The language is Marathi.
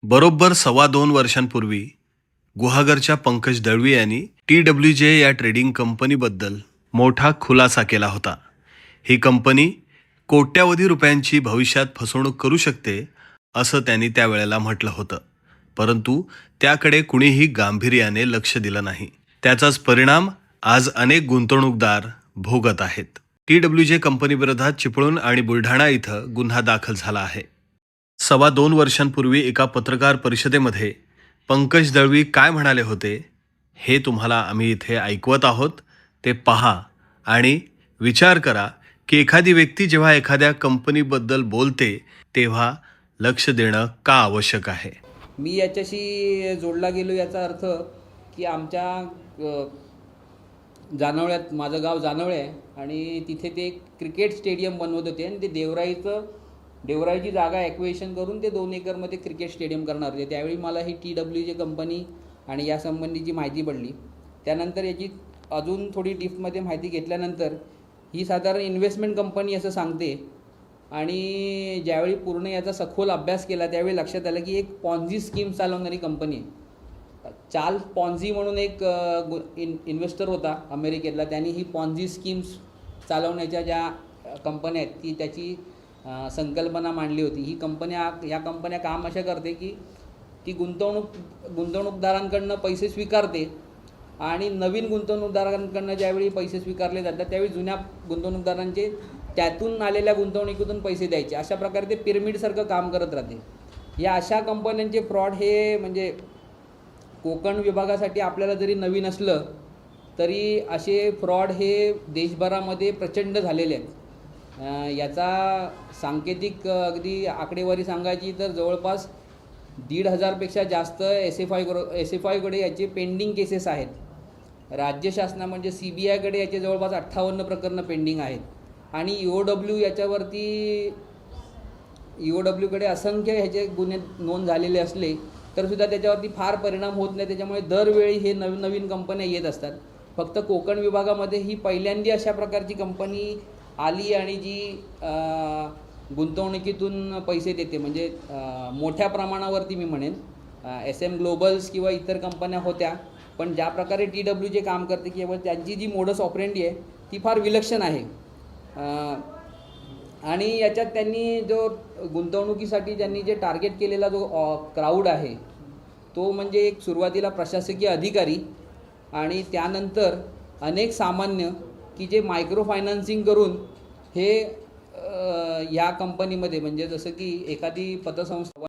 बरोबर 2.25 वर्षांपूर्वी गुहागरच्या पंकज दळवी यांनी TWJ या ट्रेडिंग कंपनीबद्दल मोठा खुलासा केला होता. ही कंपनी कोट्यावधी रुपयांची भविष्यात फसवणूक करू शकते असं त्यांनी त्यावेळेला म्हटलं होतं. परंतु त्याकडे कुणीही गांभीर्याने लक्ष दिलं नाही. त्याचाच परिणाम आज अनेक गुंतवणूकदार भोगत आहेत. TWJ कंपनीविरोधात चिपळूण आणि बुलढाणा इथं गुन्हा दाखल झाला आहे. 2.25 वर्षांपूर्वी एका पत्रकार परिषदेमध्ये पंकज दळवी काय म्हणाले होते हे तुम्हाला आम्ही इथे ऐकवत आहोत. ते पहा आणि विचार करा की एखादी व्यक्ती जेव्हा एखाद्या कंपनीबद्दल बोलते तेव्हा लक्ष देणं का आवश्यक आहे. मी याच्याशी जोडला गेलो याचा अर्थ की आमच्या जानवळ्यात, माझं गाव जानवळे आहे आणि तिथे ते क्रिकेट स्टेडियम बनवत होते आणि ते देवराईची जागा ॲक्विजिशन करून ते 2 एकरमध्ये क्रिकेट स्टेडियम करणार होते. त्यावेळी मला ही TWJ कंपनी आणि या संबंधीची माहिती पडली. त्यानंतर याची अजून थोडी डीपमध्ये माहिती घेतल्यानंतर ही साधारण इन्व्हेस्टमेंट कंपनी असं सांगते आणि ज्यावेळी पूर्ण याचा सखोल अभ्यास केला त्यावेळी लक्षात आलं की एक पॉन्झी स्कीम चालवणारी कंपनी आहे. चार्ल्स पॉन्झी म्हणून एक इन्व्हेस्टर होता अमेरिकेतला. त्यांनी ही पॉन्झी स्कीम्स चालवण्याच्या ज्या कंपन्या आहेत ती त्याची संकल्पना मांडली होती. या कंपन्या काम अशा करते की ती गुंतवणूकदारांकडनं पैसे स्वीकारते आणि नवीन गुंतवणूकदारांकडनं ज्यावेळी पैसे स्वीकारले जातात त्यावेळी जुन्या गुंतवणूकदारांचे त्यातून आलेल्या गुंतवणुकीतून पैसे द्यायचे. अशा प्रकारे ते पिरमिडसारखं काम करत राहते. या अशा कंपन्यांचे फ्रॉड हे म्हणजे कोकण विभागासाठी आपल्याला जरी नवीन असलं तरी असे फ्रॉड हे देशभरामध्ये प्रचंड झालेले आहेत. याचा सांकेतिक अगदी आकडेवारी सांगायची तर जवळपास 1,500पेक्षा जास्त SFI कडे याचे पेंडिंग केसेस आहेत. राज्य शासना म्हणजे CBIकडे याचे जवळपास 58 प्रकरणं पेंडिंग आहेत आणि EOWकडे असंख्य ह्याचे गुन्हे नोंद झालेले असले तरीसुद्धा त्याच्यावरती फार परिणाम होत नाही. त्याच्यामुळे दरवेळी हे नवीन कंपन्या येत असतात. फक्त कोकण विभागामध्ये ही पहिल्यांदा अशा प्रकारची कंपनी आली आणि जी गुंतवणुकीतून पैसे देते म्हणजे मोठ्या प्रमाणावरती मी म्हणेन SM ग्लोबल्स किंवा इतर कंपन्या होत्या पण ज्या प्रकारे TWJ काम करते केवळ त्यांची जी मोडस ऑपरेंडी आहे ती फार विलक्षण आहे. आणि याच्यात त्यांनी जो गुंतवणुकीसाठी त्यांनी जे टार्गेट केलेला जो क्राऊड आहे तो म्हणजे एक सुरुवातीला प्रशासकीय अधिकारी आणि त्यानंतर अनेक सामान्य की जे मायक्रो फायनान्सिंग करून हे या कंपनीमध्ये म्हणजे जसं की एखादी पतसंस्था